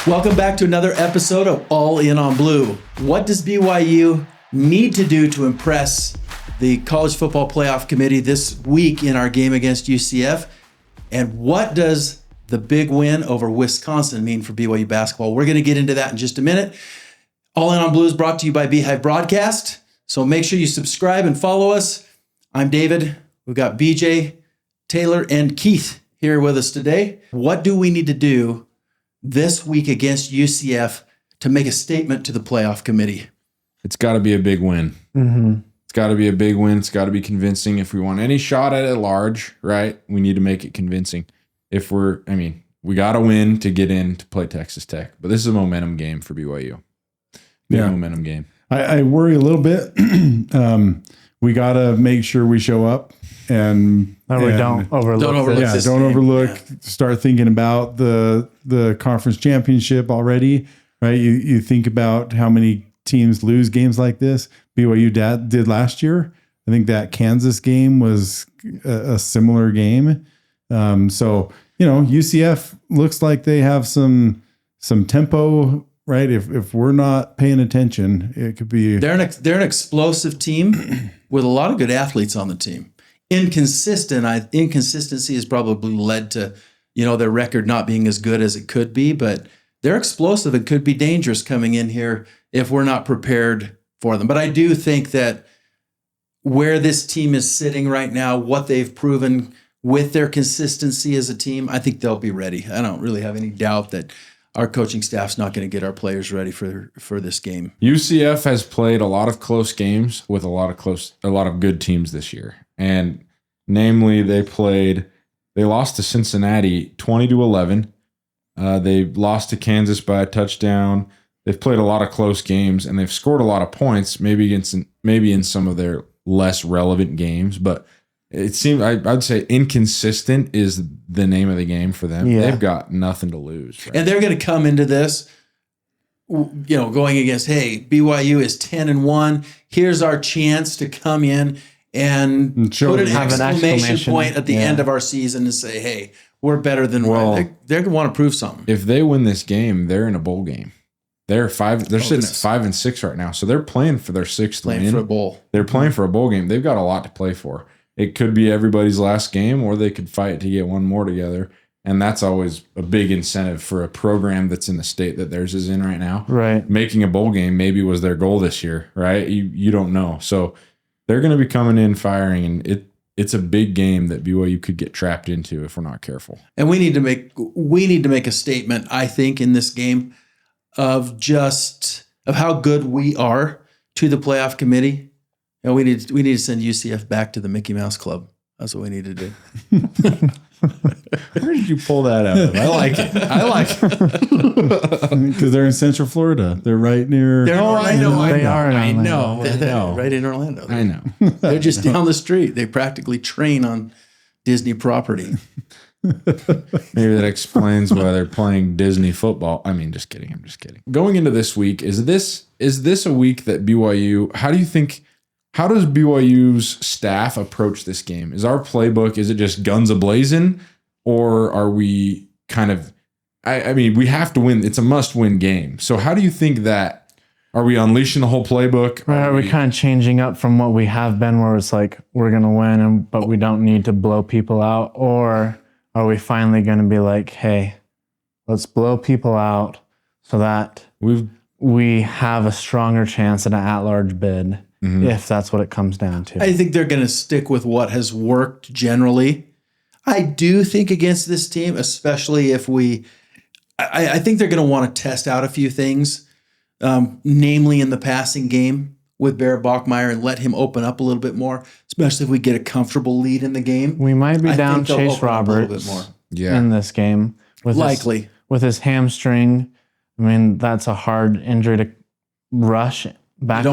Welcome back to another episode of All In on Blue. What does BYU need to do to impress the College Football Playoff Committee this week in our game against UCF? And what does the big win over Wisconsin mean for BYU basketball? We're going to get into that in just a minute. All In on Blue is brought to you by Beehive Broadcast. So make sure you subscribe and follow us. I'm David. We've got BJ, Taylor, and Keith here with us today. What do we need to do this week against UCF to make a statement to the playoff committee? It's got to be a big win. Mm-hmm. It's got to be a big win. It's got to be convincing. If we want any shot at it large, right, we need to make it convincing. We got to win to get in to play Texas Tech. But this is a momentum game for BYU. Momentum game. I worry a little bit. We got to make sure we show up and we don't overlook this. Don't overlook. Yeah. Start thinking about the conference championship already, right? You think about how many teams lose games like this. BYU did last year. I think that Kansas game was a similar game. UCF looks like they have some tempo, right? If we're not paying attention, it could be. They're an explosive team with a lot of good athletes on the team. Inconsistency has probably led to, their record not being as good as it could be, but they're explosive and could be dangerous coming in here if we're not prepared for them. But I do think that where this team is sitting right now, what they've proven with their consistency as a team, I think they'll be ready. I don't really have any doubt that our coaching staff's not going to get our players ready for this game. UCF has played a lot of close games with a lot of good teams this year. And namely, they lost to Cincinnati 20-11. They lost to Kansas by a touchdown. They've played a lot of close games and they've scored a lot of points, maybe in some of their less relevant games, but it seems I'd say inconsistent is the name of the game for them. Yeah. They've got nothing to lose. Right? And they're going to come into this, going against, hey, BYU is 10-1. Here's our chance to come in and put an exclamation point at the end of our season and say, hey, we're better than they're going to want to prove something. If they win this game, they're in a bowl game. They're sitting at 5-6 right now. So they're playing for their sixth win. For a bowl. They're playing for a bowl game. They've got a lot to play for. It could be everybody's last game, or they could fight to get one more together. And that's always a big incentive for a program that's in the state that theirs is in right now. Right. Making a bowl game maybe was their goal this year, right? You don't know. So they're going to be coming in firing, and it's a big game that BYU could get trapped into if we're not careful. And we need to make a statement, I think, in this game of how good we are to the playoff committee. And we need to send UCF back to the Mickey Mouse Club. That's what we need to do. Where did you pull that out of? I like it. Because they're in Central Florida. They're right near. They're all right. I know. Right in Orlando. I know. They're just down the street. They practically train on Disney property. Maybe that explains why they're playing Disney football. I mean, just kidding. I'm just kidding. Going into this week, is this a week that BYU? How does BYU's staff approach this game? Is our playbook, is it just guns a-blazing, or are we kind of, we have to win. It's a must-win game. So how do you think that, are we unleashing the whole playbook? Are we kind of changing up from what we have been, where it's like, we're going to win, but we don't need to blow people out? Or are we finally going to be like, hey, let's blow people out so that we have a stronger chance at an at-large bid? Mm-hmm. If that's what it comes down to. I think they're going to stick with what has worked generally. I do think against this team, especially if I think they're going to want to test out a few things, namely in the passing game with Barrett Bachmeier, and let him open up a little bit more, especially if we get a comfortable lead in the game. We might be down Chase Roberts in this game. With his hamstring. I mean, that's a hard injury to rush back from.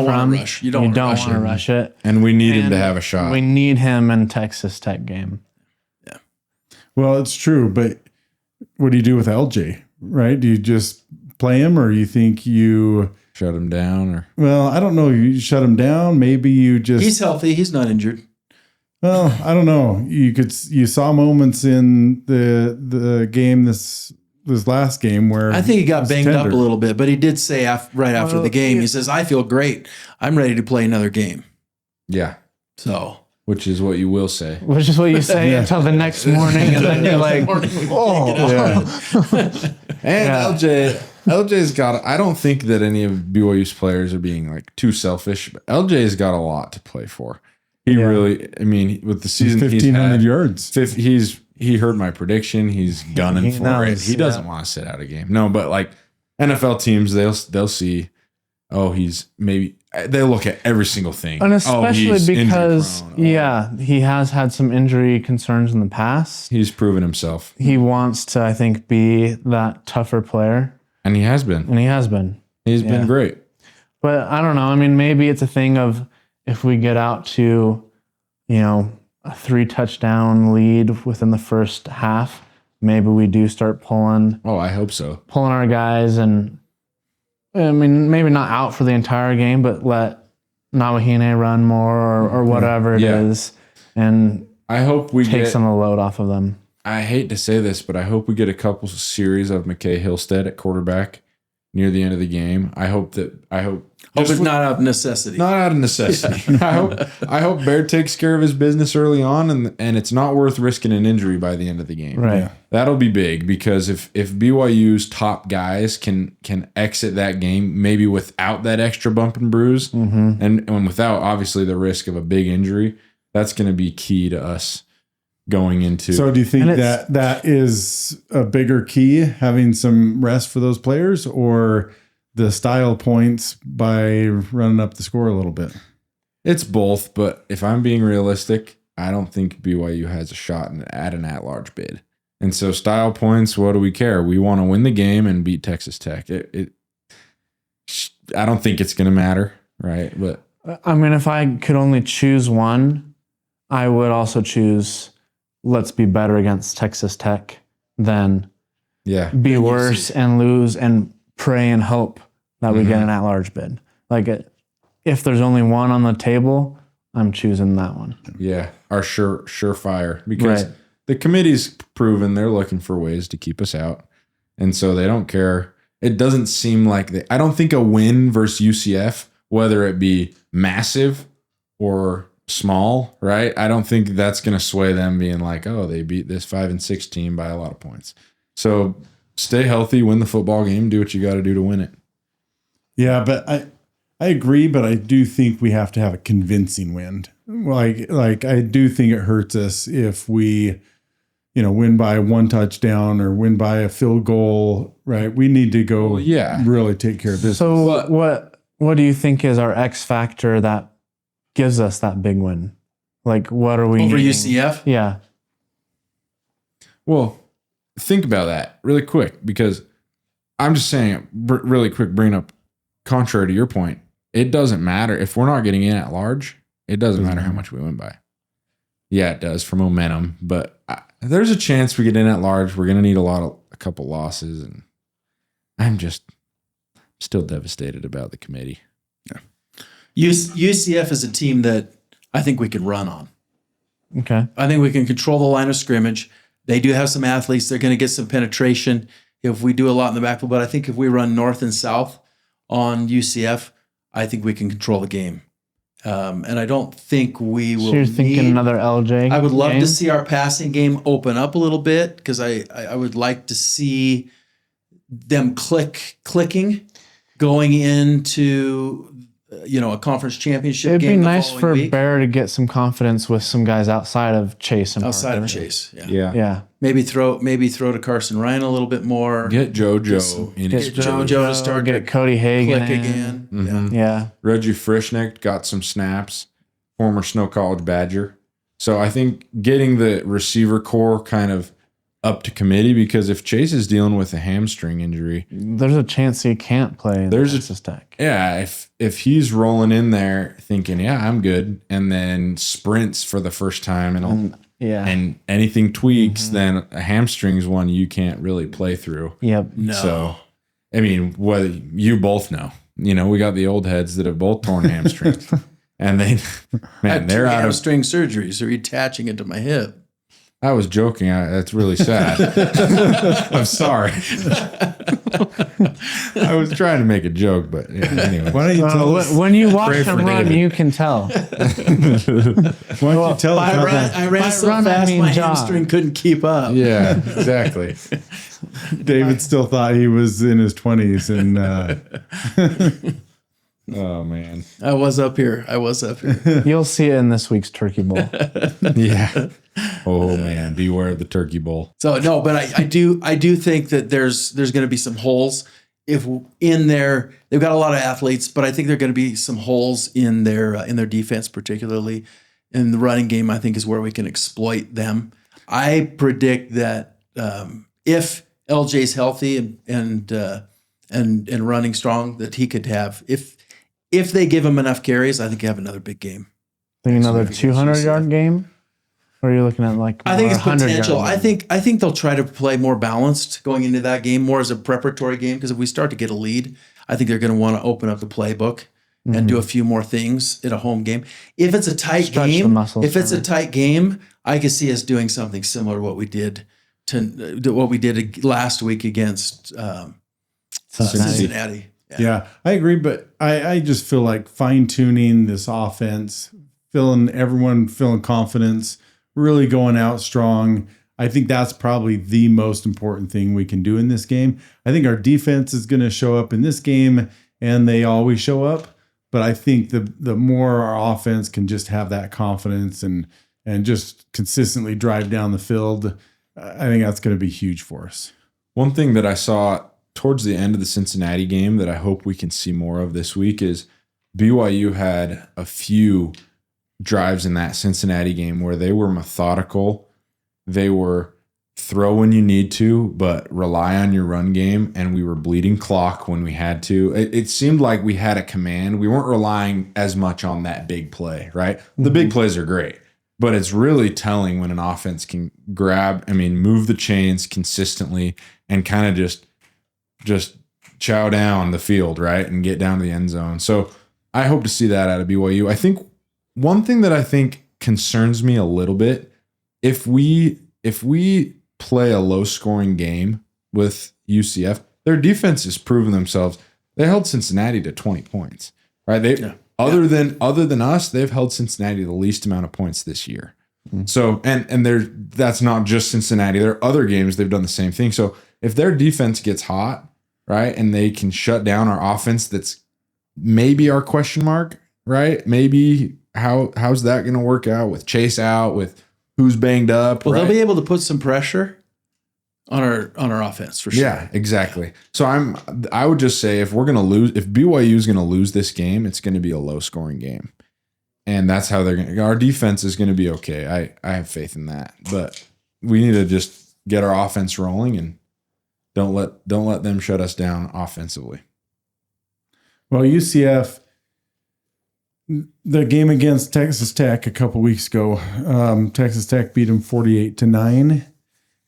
You don't want to rush it. And we need him to have a shot. We need him in Texas Tech game. Yeah. Well, it's true, but what do you do with LJ, right? Do you just play him, or you think you shut him down? Or well, I don't know. You shut him down. Maybe you just he's healthy. He's not injured. Well, I don't know. You saw moments in the game this last game where I think he got was banged up tender. a little bit, but he did say right after the game, he says, "I feel great. I'm ready to play another game." Yeah. So, Which is what you will say. Which is what you say until the next morning, and then you're like, And LJ's got, I don't think that any of BYU's players are being like too selfish, but LJ's got a lot to play for. He really, I mean, with the season he's 1,500 had, yards. he heard my prediction. He's gunning He for knows, it. He doesn't want to sit out a game. No, but like NFL teams, they'll see, oh, they look at every single thing. and Oh, especially he's because, injury prone. he has had some injury concerns in the past. He's proven himself. He wants to, I think, be that tougher player, And he has been. and he has been. He's been great. But I don't know. I mean, maybe it's a thing of if we get out to, a 3-touchdown lead within the first half, maybe we do start pulling Oh, I hope so. our guys, and I mean, maybe not out for the entire game, but let Nawahine run more or whatever it Yeah. is, and I hope we take get, some of the load off of them. I hate to say this, but I hope we get a couple series of McKay Hillstead at quarterback near the end of the game. I hope it's not out of necessity. not out of necessity. I hope Bear takes care of his business early on, and it's not worth risking an injury by the end of the game. Right. Yeah. That'll be big, because if BYU's top guys can exit that game maybe without that extra bump and bruise, and without obviously the risk of a big injury, that's going to be key to us going into. So do you think And it's- that is a bigger key, having some rest for those players, or the style points by running up the score a little bit? It's both, but if I'm being realistic, I don't think BYU has a shot at an at-large bid. And so style points, what do we care? We want to win the game and beat Texas Tech. I don't think it's going to matter, right? But I mean, if I could only choose one, I would also choose let's be better against Texas Tech than yeah, be worse and lose and pray and hope that we get an at-large bid. Like, if there's only one on the table, I'm choosing that one. yeah, our surefire, because Right. the committee's proven they're looking for ways to keep us out, and so they don't care. It doesn't seem like I don't think a win versus UCF, whether it be massive or small, right? I don't think that's going to sway them being like, oh, they beat this 5-6 team by a lot of points. So stay healthy, win the football game, do what you got to do to win it. Yeah, but I agree, but I do think we have to have a convincing win. Like I do think it hurts us if we, win by one touchdown or win by a field goal, right? We need to go really take care of business. So what do you think is our X factor that gives us that big win? Like, what are we Over needing? UCF? Yeah. Well, think about that really quick, because I'm just saying really quick, bring up, contrary to your point, it doesn't matter if we're not getting in at large. It doesn't matter how much we win by. Yeah, it does for momentum, but there's a chance we get in at large. We're going to need a couple losses, and I'm just still devastated about the committee. UCF is a team that I think we can run on. Okay. I think we can control the line of scrimmage. They do have some athletes. They're going to get some penetration if we do a lot in the backfield. But I think if we run north and south on UCF, I think we can control the game. And I don't think we will. So you're thinking another LJ? I would love game? to see our passing game open up a little bit, because I would like to see them clicking going into a conference championship It'd game. be nice the for week. Bear to get some confidence with some guys outside of Chase and Outside of Parker. Chase, yeah. Yeah. Maybe throw to Carson Ryan a little bit more. Get JoJo in Get his JoJo to start get Cody Hagan click in. again. Mhm. Yeah. Reggie Frischneck got some snaps, former Snow College Badger. So I think getting the receiver core kind of up to committee, because if Chase is dealing with a hamstring injury, There's a chance he can't play in Texas Tech. yeah, if he's rolling in there thinking, yeah, I'm good, and then sprints for the first time and anything tweaks, then a hamstring's one you can't really play through. Yep. No. So, I mean, whether you both know, we got the old heads that have both torn hamstrings, and I had they're two out of hamstring surgeries, or attaching it to my hip. I was joking. That's really sad. I'm sorry. I was trying to make a joke, but yeah, anyway. Why don't you tell us? When you watch Pray him for run, David. you can tell. Why don't you tell us how that? I ran so run, I fast mean my jog. hamstring couldn't keep up. Yeah, exactly. David still thought he was in his 20s, and Oh man. I was up here. You'll see it in this week's Turkey Bowl. Yeah. Oh man, beware the turkey bowl. So no, but I do think that there's going to be some holes if in there. They've got a lot of athletes, but I think there are going to be some holes in their defense, particularly in the running game. I think is where we can exploit them. I predict that if LJ's healthy and running strong, that he could have if they give him enough carries, I think he have another big game. Think another 200-yard game? Or are you looking at like I think it's 100-yard potential. game? I think they'll try to play more balanced going into that game, more as a preparatory game. Because if we start to get a lead, I think they're going to want to open up the playbook and do a few more things in a home game. If it's a tight Stretch the game, muscles if it's a further. tight game, I could see us doing something similar to what we did last week against Cincinnati. yeah, I agree. But I just feel like fine tuning this offense, everyone feeling confidence, really going out strong. I think that's probably the most important thing we can do in this game. I think our defense is going to show up in this game, and they always show up. But I think the more our offense can just have that confidence and just consistently drive down the field, I think that's going to be huge for us. One thing that I saw towards the end of the Cincinnati game that I hope we can see more of this week is BYU had a few drives in that Cincinnati game where they were methodical. They were throw when you need to, but rely on your run game. And we were bleeding clock when we had to. It seemed like we had a command. We weren't relying as much on that big play, right? The big plays are great, but it's really telling when an offense can move the chains consistently and kind of just chow down the field, right? And get down to the end zone. So I hope to see that out of BYU. I think one thing that I think concerns me a little bit, if we play a low scoring game with UCF, their defense has proven themselves. They held Cincinnati to 20 points, right? Other than us, they've held Cincinnati the least amount of points this year. So, and that's not just Cincinnati. There are other games they've done the same thing. So if their defense gets hot, right, and they can shut down our offense, that's maybe our question mark, right? Maybe how's that going to work out with Chase out, with who's banged up? Well, right? they'll be able to put some pressure on our offense for sure. Yeah, exactly. So I would just say if BYU is going to lose this game, it's going to be a low scoring game. And that's how our defense is going to be okay. I have faith in that. But we need to just get our offense rolling and don't let them shut us down offensively. Well, UCF, the game against Texas Tech a couple weeks ago, Texas Tech beat them 48-9.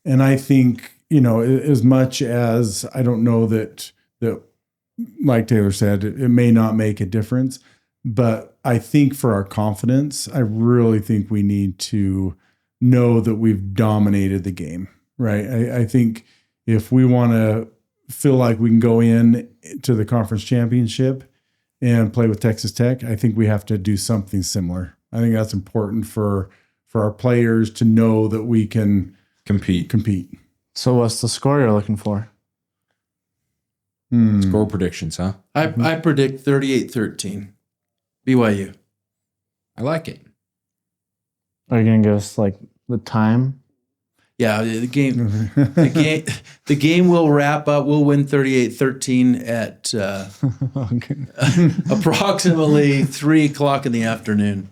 And I think, as much as I don't know that like Taylor said, it may not make a difference, but I think for our confidence, I really think we need to know that we've dominated the game, right? I think if we want to feel like we can go in to the conference championship and play with Texas Tech, I think we have to do something similar. I think that's important for our players to know that we can compete. So what's the score you're looking for? Score predictions, huh? I predict 38-13 BYU. I like it. Are you going to give us like the time? Yeah, the game will wrap up. We'll win 38-13 at approximately 3:00 in the afternoon.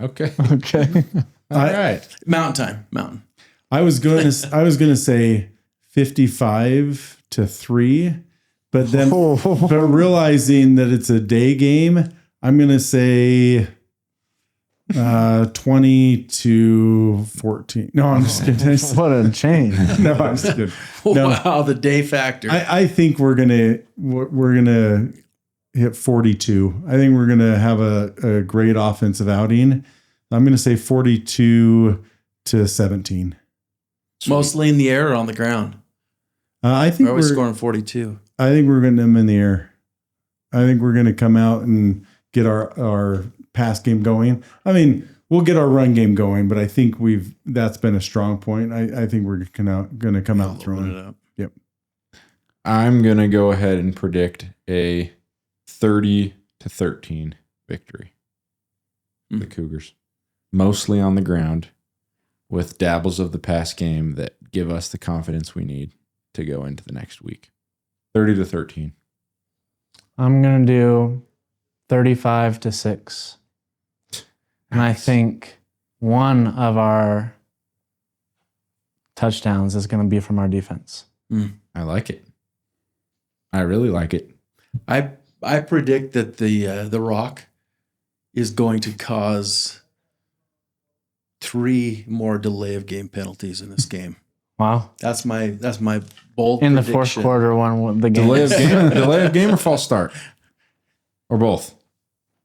Okay. Okay. All right. Mountain time. I was going to say 55-3, but then but realizing that it's a day game, I'm going to say 20-14. No, I'm just kidding. What a change. No, I'm just kidding. No, Wow, the day factor. I think we're gonna hit 42. I think we're gonna have a great offensive outing. I'm gonna say 42-10. to 17. Mostly in the air or on the ground. I think We're we're scoring 42. I think we're getting them in the air. I think we're going to come out and get our pass game going. I mean, we'll get our run game going, but I think that's been a strong point. I think we're going to come out throwing it up. Yep. I'm going to go ahead and predict a 30-13 victory. The Cougars. Mostly on the ground with dabbles of the pass game that give us the confidence we need to go into the next week. 30-13. I'm going to do 35-6. And I think one of our touchdowns is going to be from our defense. I like it. I really like it. I predict that the Rock is going to cause 3 more delay of game penalties in this game. Wow. That's my bold In the prediction. fourth quarter, the game. Delay of game or false start? Or both?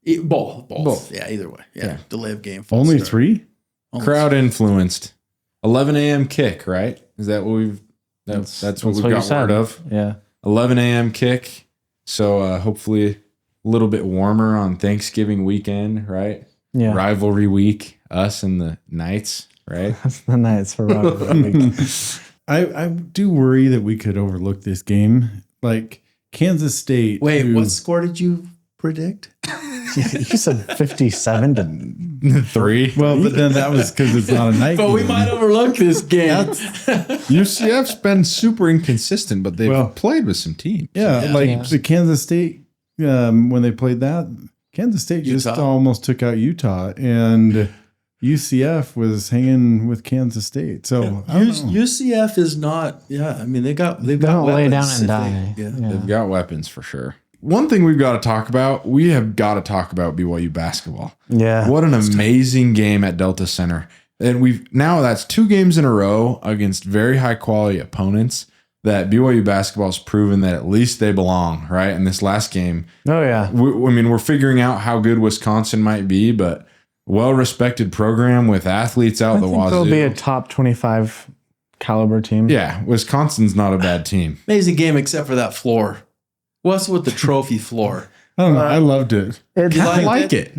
Both. Yeah, either way. Yeah. Delay of game. false Only start. 3? Crowd influenced. 11 a.m. kick, right? Is that what we've... That's what we've you got said. word of. Yeah. 11 a.m. kick. So hopefully a little bit warmer on Thanksgiving weekend, right? Yeah. Rivalry week, us and the Knights, right? That's the Knights for Robert. I do worry that we could overlook this game. Like Kansas State. Wait, what score did you predict? You said 57 3. Well, but then that was because it's not a night But game. we might overlook this game. UCF's been super inconsistent, but they've played with some teams. Yeah, the Kansas State, when they played that, Kansas State just almost took out Utah, and UCF was hanging with Kansas State. So I don't know. UCF is not. Yeah, I mean they've got don't lay down weapons and if die. They've got weapons for sure. One thing we've got to talk about, we have got to talk about BYU basketball. Yeah. What an amazing game at Delta Center. And that's 2 games in a row against very high quality opponents that BYU basketball has proven that at least they belong, right? In this last game. Oh, yeah. We're figuring out how good Wisconsin might be, but well-respected program with athletes out the wazoo. They'll be a top 25 caliber team. Yeah, Wisconsin's not a bad team. Amazing game except for that floor. What's with the trophy floor? I don't know. I loved it. I like it.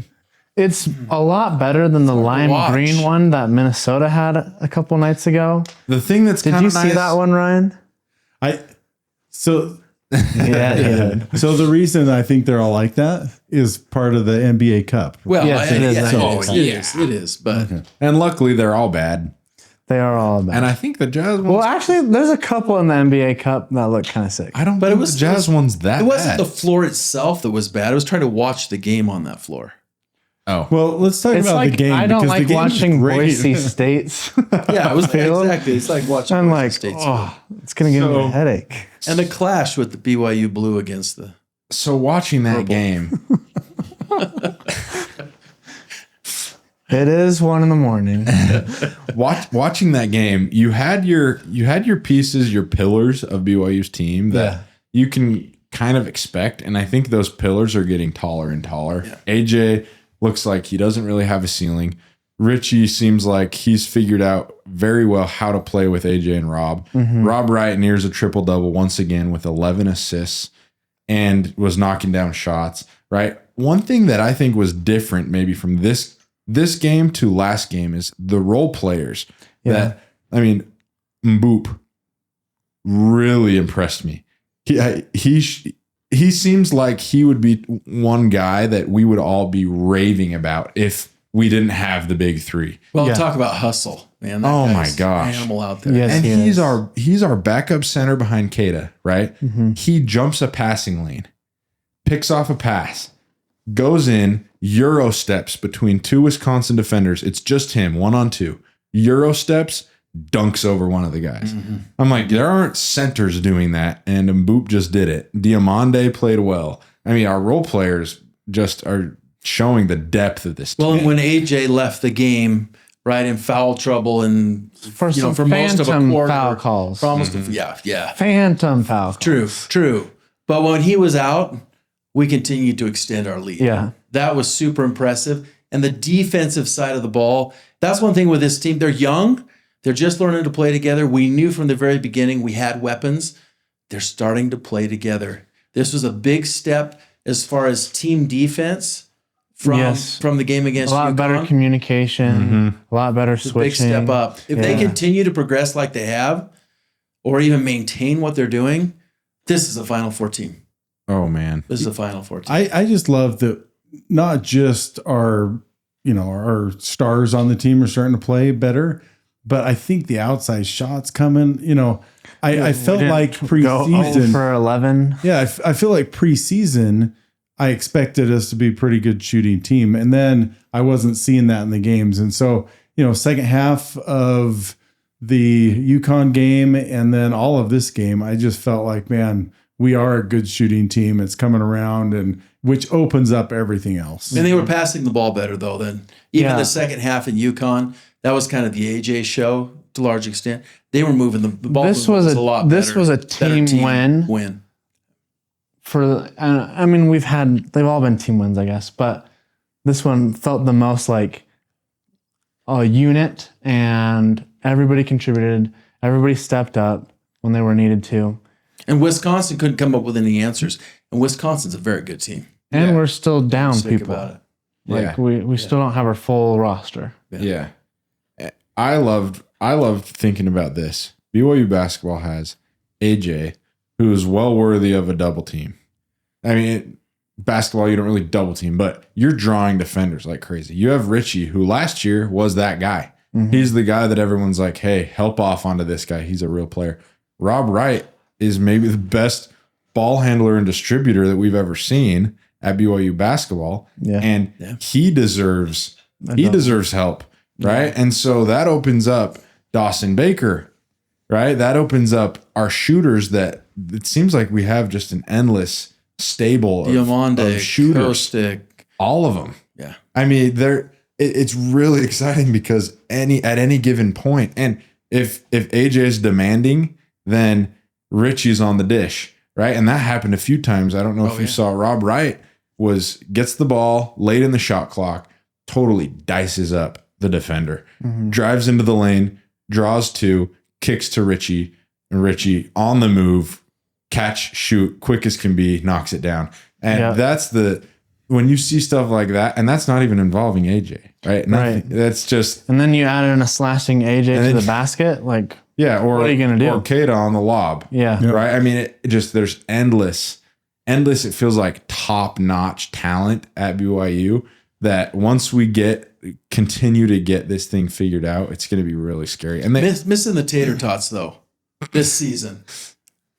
It's a lot better than the lime green one that Minnesota had a couple nights ago. The thing that's Did you see that one, Ryan? So Yeah, he did. So the reason I think they're all like that is part of the NBA Cup. Well, Yes, it is. it is. But And luckily, they're all bad. They are all bad. And I think the Jazz ones... Well, actually, there's a couple in the NBA Cup that look kind of sick. I don't think the Jazz one's that it wasn't bad. the floor itself that was bad. I was trying to watch the game on that floor. Oh. Well, let's talk It's about like the game. I don't because like the game is watching great. Boise State's. Yeah, it was field. exactly. It's like watching I'm Boise like, State's oh, it's gonna give me a headache. and the clash with the BYU blue against the. So watching that game... It is 1 a.m. Watching that game, you had your pieces, your pillars of BYU's team that you can kind of expect, and I think those pillars are getting taller and taller. Yeah. AJ looks like he doesn't really have a ceiling. Richie seems like he's figured out very well how to play with AJ and Rob. Mm-hmm. Rob Wright nears a triple-double once again with 11 assists and was knocking down shots, right? One thing that I think was different maybe from this game to last game is the role players. Yeah. Mboop really impressed me. He seems like he would be one guy that we would all be raving about if we didn't have the big three. Well, talk about hustle, man. Oh my gosh. Animal out there. Yes, and he's our backup center behind Keita, right? Mm-hmm. He jumps a passing lane, picks off a pass, goes in, Euro steps between 2 Wisconsin defenders. It's just him, 1-on-2. Euro steps, dunks over one of the guys. Mm-hmm. I'm like, there aren't centers doing that, and Mboop just did it. Diamande played well. I mean, our role players just are showing the depth of this team. Well, when AJ left the game, right, in foul trouble and for most of a quarter, foul calls. For almost Phantom foul calls. True. But when he was out, we continued to extend our lead. Yeah. That was super impressive. and the defensive side of the ball. That's one thing with this team. They're young. They're just learning to play together. We knew from the very beginning we had weapons. They're starting to play together. This was a big step as far as team defense from the game against UConn. A lot better communication, a lot better switching. Big step up. If they continue to progress like they have, or even maintain what they're doing, this is a Final Four team. Oh man, This is a Final Four team. I just love that not just our stars on the team are starting to play better, but I think the outside shots coming, I felt like preseason for 11. Yeah, I feel like preseason, I expected us to be a pretty good shooting team. And then I wasn't seeing that in the games. And so, second half of the UConn game and then all of this game, I just felt like, man, we are a good shooting team. It's coming around, and which opens up everything else. And they were passing the ball better, though, than even the second half in UConn. That was kind of the AJ show to a large extent. They were moving the ball. This was a lot. This better, was a team win. For they've all been team wins, I guess, but this one felt the most like a unit, and everybody contributed. Everybody stepped up when they were needed to. And Wisconsin couldn't come up with any answers. And Wisconsin's a very good team. And we're still down people. About it. Like we still don't have our full roster. Yeah. I loved thinking about this. BYU basketball has AJ, who is well worthy of a double team. I mean, basketball, you don't really double team, but you're drawing defenders like crazy. You have Richie, who last year was that guy. Mm-hmm. He's the guy that everyone's like, hey, help off onto this guy. He's a real player. Rob Wright is maybe the best ball handler and distributor that we've ever seen at BYU basketball. Yeah. And he deserves help, right? Yeah. And so that opens up Dawson Baker, right? That opens up our shooters that it seems like we have just an endless stable of shooters. Kostick. All of them. Yeah. I mean, it's really exciting because at any given point, and if AJ is demanding, then Richie's on the dish, right? And that happened a few times. I don't know if you saw Rob Wright gets the ball late in the shot clock, totally dices up the defender, drives into the lane, draws two, kicks to Richie, and Richie on the move, catch, shoot, quick as can be, knocks it down. And that's when you see stuff like that, and that's not even involving AJ, right? Nothing, that's just. And then you add in a slashing AJ to the basket, like. Yeah, or what are you gonna do? Or Keita on the lob. Yeah. Right. I mean, there's endless. It feels like top-notch talent at BYU that once we continue to get this thing figured out, it's going to be really scary. And missing the tater tots though this season.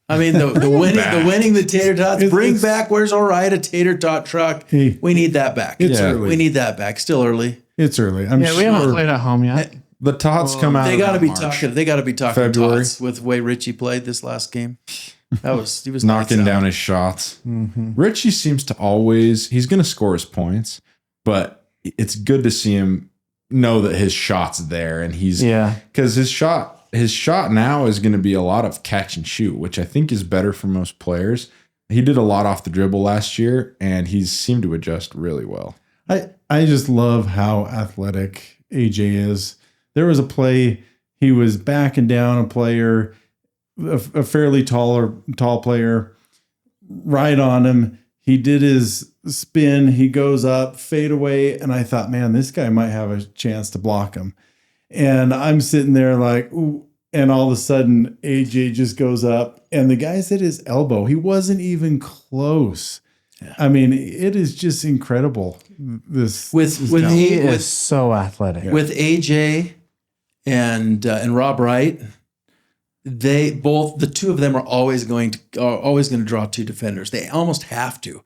I mean, the winning the tater tots. Bring back. Where's all right? A tater tot truck. Hey, we need that back. It's early. We need that back. Still early. It's early. I'm sure. We haven't played at home yet. The tots come out. They got to be talking. They got to be talking February. tots with the way Richie played this last game. He was knocking down his shots. Mm-hmm. Richie seems to he's going to score his points, but it's good to see him know that his shot's there, and because his shot now is going to be a lot of catch and shoot, which I think is better for most players. He did a lot off the dribble last year, and he's seemed to adjust really well. I just love how athletic AJ is. There was a play, he was backing down a player, a fairly tall player, right on him. He did his spin. He goes up, fade away. And I thought, man, this guy might have a chance to block him. And I'm sitting there like, ooh. And all of a sudden, AJ just goes up and the guy's at his elbow. He wasn't even close. Yeah. I mean, it is just incredible. He is so athletic. With AJ and Rob Wright, the two of them are always going to draw two defenders. They almost have to,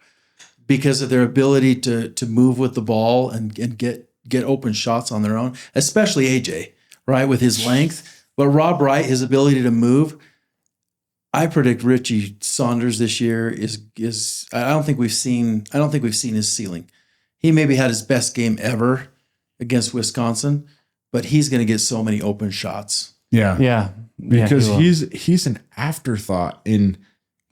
because of their ability to move with the ball and get open shots on their own, especially AJ, right, with his length. But Rob Wright, his ability to move, I predict Richie Saunders this year is I don't think we've seen his ceiling. He maybe had his best game ever against Wisconsin, but he's going to get so many open shots. Yeah. Because he's an afterthought in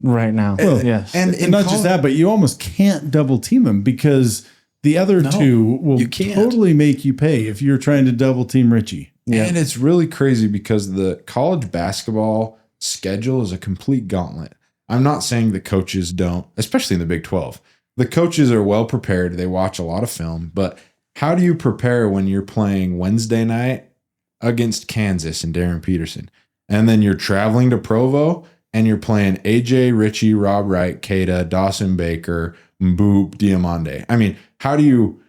right now. Well, yes. And not just that, but you almost can't double team him because The other two will you can't. totally make you pay if you're trying to double team Richie. Yeah. And it's really crazy because the college basketball schedule is a complete gauntlet. I'm not saying the coaches don't, especially in the Big 12. The coaches are well prepared. They watch a lot of film. But how do you prepare when you're playing Wednesday night against Kansas and Darren Peterson? And then you're traveling to Provo and you're playing AJ, Richie, Rob Wright, Keita, Dawson Baker, Mboop, Diamande. I mean, how do you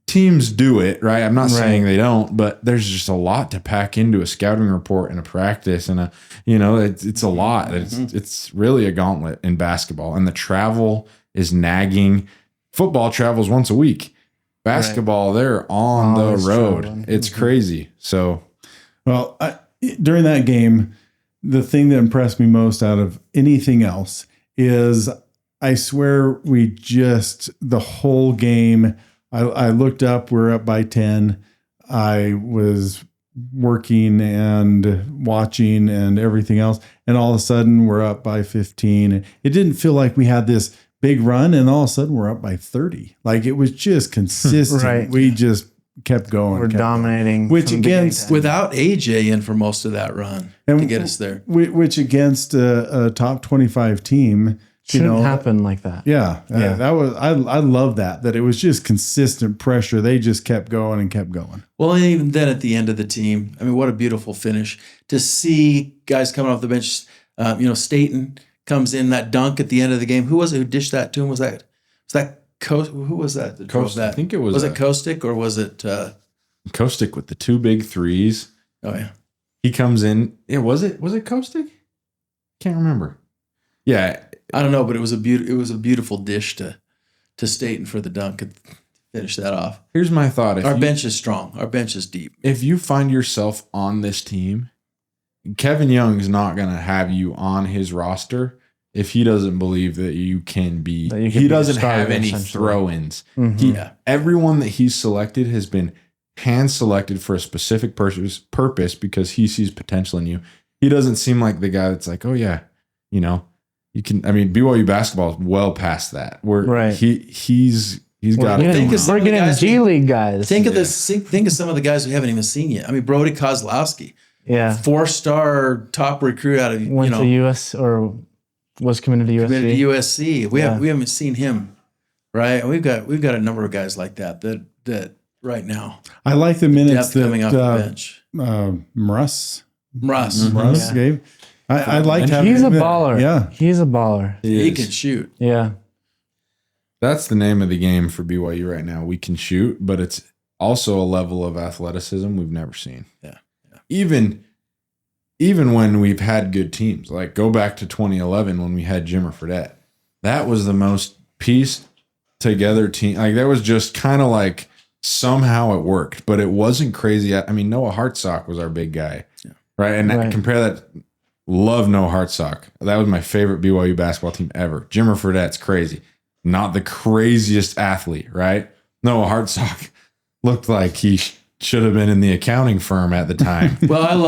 teams do it, right? I'm not saying they don't, but there's just a lot to pack into a scouting report and a practice and it's a lot. It's really a gauntlet in basketball, and the travel is nagging. Football travels once a week. Basketball, they're on the road. Traveling. It's crazy. So, well, during that game, the thing that impressed me most out of anything else is I swear the whole game, I looked up, we're up by 10. I was working and watching and everything else. And all of a sudden we're up by 15. It didn't feel like we had this big run, and all of a sudden we're up by 30. Like, it was just consistent. Right. We just kept going. We're dominating. Which against without AJ in for most of that run to get us there. Which against a top 25 team, shouldn't happen like that. Yeah. That was I love that it was just consistent pressure. They just kept going and kept going. Well, and even then at the end of the team, I mean, what a beautiful finish to see guys coming off the bench. Staten comes in, that dunk at the end of the game. Who was it who dished that to him? Was that who was that? I think it was. Was it Kostick or was it Kostick with the two big threes? Oh yeah, he comes in. Yeah, was it Kostick? Can't remember. Yeah, I don't know, but it was a beautiful dish to Staten for the dunk and finish that off. Here's my thought: our bench is strong. Our bench is deep. If you find yourself on this team, Kevin Young's not going to have you on his roster if he doesn't believe that you can be. He doesn't have any throw-ins. Mm-hmm. Everyone that he's selected has been hand selected for a specific purpose because he sees potential in you. He doesn't seem like the guy that's like, oh yeah, you can. I mean, BYU basketball is well past that. He's got. We're getting G League guys. Think of this. Think of some of the guys we haven't even seen yet. I mean, Brody Kozlowski. Yeah, 4-star top recruit out of went to US or was committed to USC. Committed to USC. We haven't seen him, right? We've got a number of guys like that right now. I like the minutes that coming off the bench. Russ Mm-hmm. gave. I liked having. He's a baller. Yeah, he's a baller. He can shoot. Yeah, that's the name of the game for BYU right now. We can shoot, but it's also a level of athleticism we've never seen. Yeah. Even when we've had good teams, like go back to 2011 when we had Jimmer Fredette, that was the most pieced together team. Like that was just kind of like somehow it worked, but it wasn't crazy. I mean, Noah Hartsock was our big guy, right? And compare that. Love Noah Hartsock. That was my favorite BYU basketball team ever. Jimmer Fredette's crazy, not the craziest athlete, right? Noah Hartsock looked like he should have been in the accounting firm at the time. Well,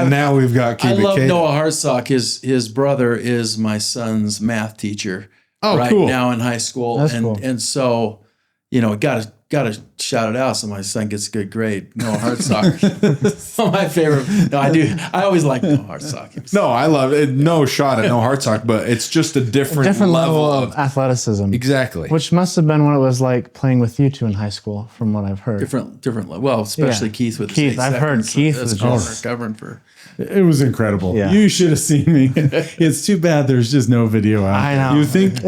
now we've got. I love Noah Hartsock. His brother is my son's math teacher. Cool. Now in high school, That's cool. And so got to shout it out so my son gets a good grade. Noah Hartsock, my favorite. No, I do. I always like Noah Hartsock. No, I love it. No shot at Noah Hartsock, but it's just a different level of athleticism. Exactly. Which must have been what it was like playing with you two in high school, from what I've heard. Different level. Well, especially Keith with Keith. I've heard Keith was just covering for. It was incredible. Yeah. You should have seen me. It's too bad there's just no video out. I know. You think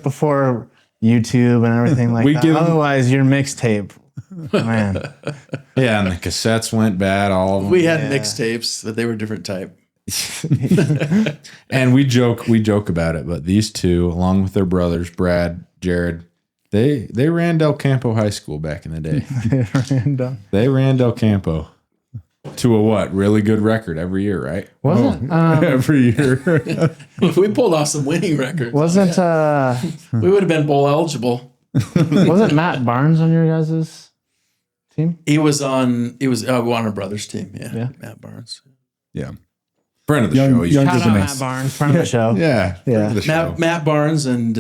before YouTube and everything like that. Otherwise, your mixtape, man. Yeah, and the cassettes went bad. All of them. We had mixtapes, but they were different type. And we joke about it, but these two, along with their brothers, Brad, Jared, they ran Del Campo High School back in the day. They ran Del Campo to a really good record every year, right? Wasn't every year. We pulled off some winning records. Wasn't we would have been bowl eligible. Wasn't Matt Barnes on your guys' team? He was Warner Brothers team. Yeah. Matt Barnes. Yeah. Friend of the show. Young Shout out Matt Barnes, friend of the show. Yeah. Yeah. The show. Matt Barnes and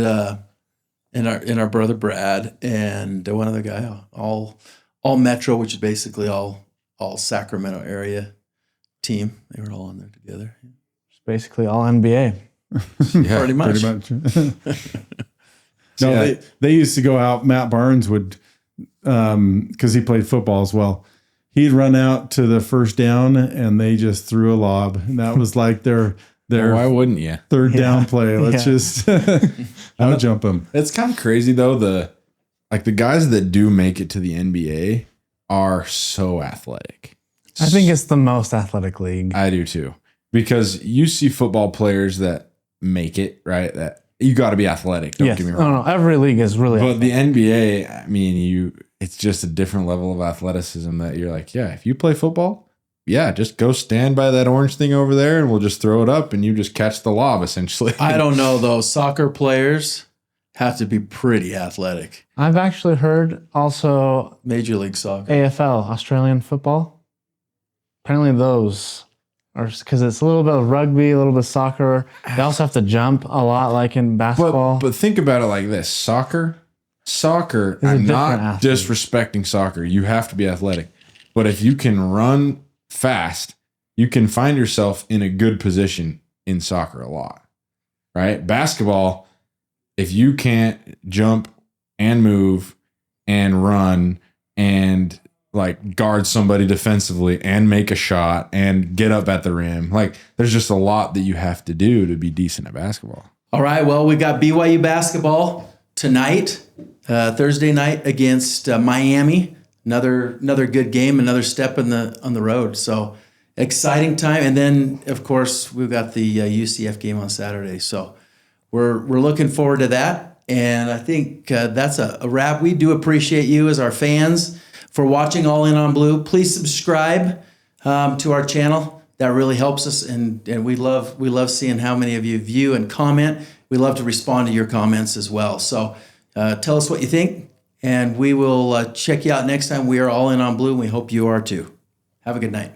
and our brother Brad, and one other guy, all Metro, which is basically all Sacramento area team. They were all on there together. It's basically all NBA. Yeah, Pretty much. No, they used to go out. Matt Barnes would, because he played football as well. He'd run out to the first down, and they just threw a lob, and that was like their Why wouldn't you? third down play. Let's just out jump them. It's kind of crazy though. The guys that do make it to the NBA are so athletic. I think it's the most athletic league. I do too, because you see football players that make it, right? That you got to be athletic. Don't get me wrong. No, every league is really. But the NBA, I mean, it's just a different level of athleticism that you're like, yeah, if you play football, yeah, just go stand by that orange thing over there and we'll just throw it up and you just catch the lob essentially. I don't know though. Soccer players have to be pretty athletic. I've actually heard also Major League Soccer. AFL, Australian football. Apparently those are, because it's a little bit of rugby, a little bit of soccer. They also have to jump a lot like in basketball. But think about it like this. Soccer, I'm not athlete. disrespecting soccer. You have to be athletic. But if you can run fast, you can find yourself in a good position in soccer a lot, right? Basketball, if you can't jump and move and run and like guard somebody defensively and make a shot and get up at the rim, like there's just a lot that you have to do to be decent at basketball. All right. Well, we got BYU basketball tonight, Thursday night against Miami. Another good game, another step on the road. So exciting time. And then, of course, we've got the UCF game on Saturday. So we're looking forward to that. And I think that's a wrap. We do appreciate you as our fans for watching All In on Blue. Please subscribe to our channel. That really helps us, and we love seeing how many of you view and comment. We love to respond to your comments as well. So tell us what you think, and we will check you out next time. We are All In on Blue, and we hope you are too. Have a good night.